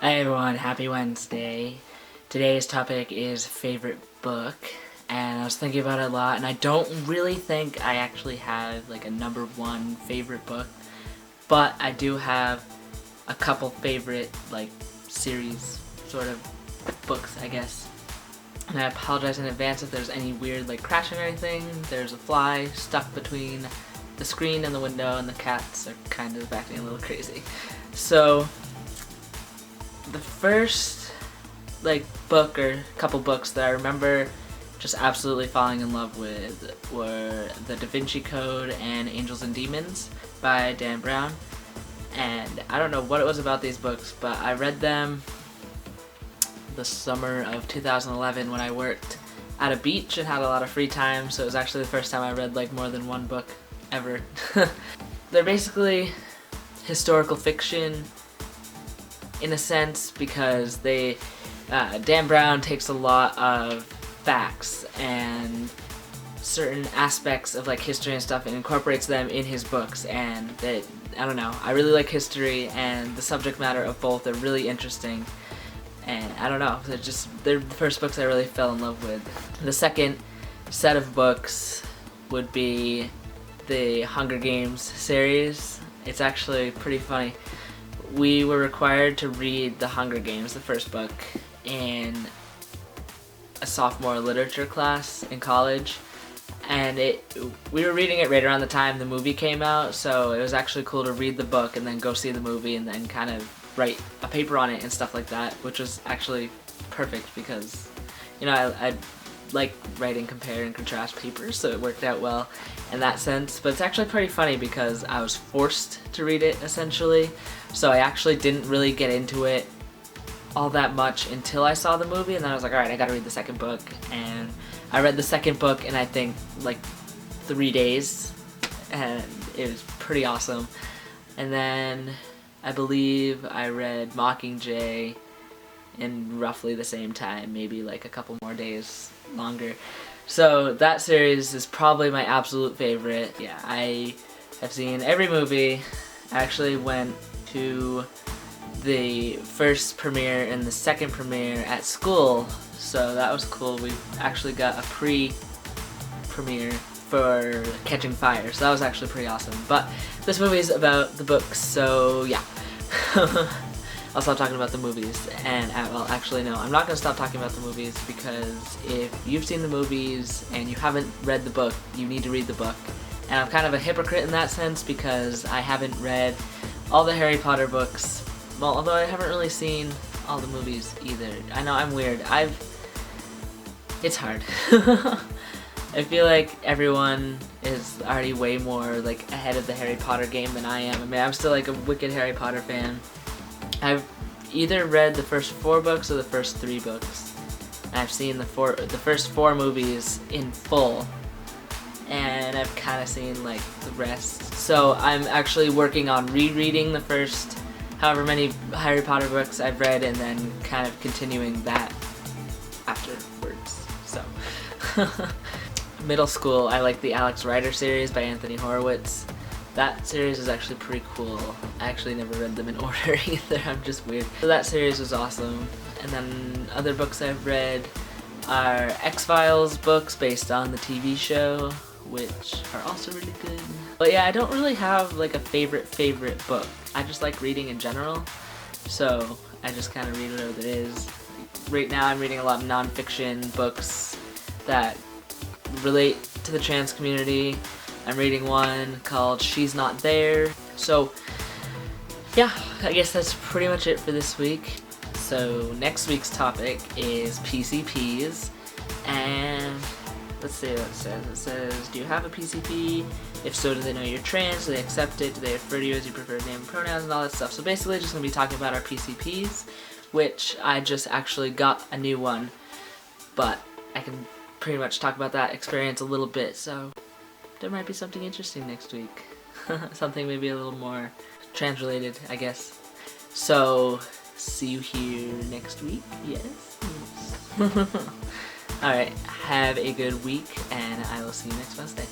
Hi everyone, happy Wednesday. Today's topic is favorite book, and I was thinking about it a lot, and I don't really think I actually have like a number one favorite book, but I do have a couple favorite like series sort of books, I guess. And I apologize in advance if there's any weird like crashing or anything. There's a fly stuck between the screen and the window, and the cats are kind of acting a little crazy. So the first like book or couple books that I remember just absolutely falling in love with were The Da Vinci Code and Angels and Demons by Dan Brown. And I don't know what it was about these books, but I read them the summer of 2011 when I worked at a beach and had a lot of free time, so it was actually the first time I read like more than one book ever. They're basically historical fiction in a sense because Dan Brown takes a lot of facts and certain aspects of like history and stuff and incorporates them in his books, and I don't know, I really like history, and the subject matter of both are really interesting, and I don't know, they're the first books I really fell in love with. The second set of books would be the Hunger Games series. It's actually pretty funny. We were required to read The Hunger Games, the first book, in a sophomore literature class in college, and we were reading it right around the time the movie came out, so it was actually cool to read the book and then go see the movie and then kind of write a paper on it and stuff like that, which was actually perfect because, you know, I like writing compare and contrast papers, so it worked out well in that sense. But it's actually pretty funny because I was forced to read it essentially, so I actually didn't really get into it all that much until I saw the movie, and then I was like, alright, I gotta read the second book, and I read the second book in I think like 3 days, and it was pretty awesome. And then I believe I read Mockingjay in roughly the same time, maybe like a couple more days longer. So that series is probably my absolute favorite. Yeah, I have seen every movie. I actually went to the first premiere and the second premiere at school, so that was cool. We actually got a pre-premiere for Catching Fire, so that was actually pretty awesome. But this movie is about the books, so yeah. I'll stop talking about the movies, and well, actually no, I'm not going to stop talking about the movies, because if you've seen the movies and you haven't read the book, you need to read the book. And I'm kind of a hypocrite in that sense because I haven't read all the Harry Potter books, well, although I haven't really seen all the movies either. I know, I'm weird. It's hard. I feel like everyone is already way more like ahead of the Harry Potter game than I am. I mean, I'm still like a wicked Harry Potter fan. I've either read the first 4 books or the first 3 books. I've seen the first 4 movies in full, and I've kind of seen like the rest. So I'm actually working on rereading the first however many Harry Potter books I've read, and then kind of continuing that afterwards. So middle school, I like the Alex Rider series by Anthony Horowitz. That series is actually pretty cool. I actually never read them in order either, I'm just weird. So that series was awesome. And then other books I've read are X-Files books based on the TV show, which are also really good. But yeah, I don't really have like a favorite book. I just like reading in general, so I just kind of read whatever it is. Right now I'm reading a lot of non-fiction books that relate to the trans community. I'm reading one called She's Not There. So yeah, I guess that's pretty much it for this week. So next week's topic is PCPs, and let's see what it says. It says, do you have a PCP? If so, do they know you're trans? Do they accept it? Do they refer to you as your preferred name and pronouns and all that stuff? So basically just going to be talking about our PCPs, which I just actually got a new one, but I can pretty much talk about that experience a little bit, so there might be something interesting next week. Something maybe a little more trans-related, I guess. So, see you here next week, yes? Alright, have a good week, and I will see you next Wednesday.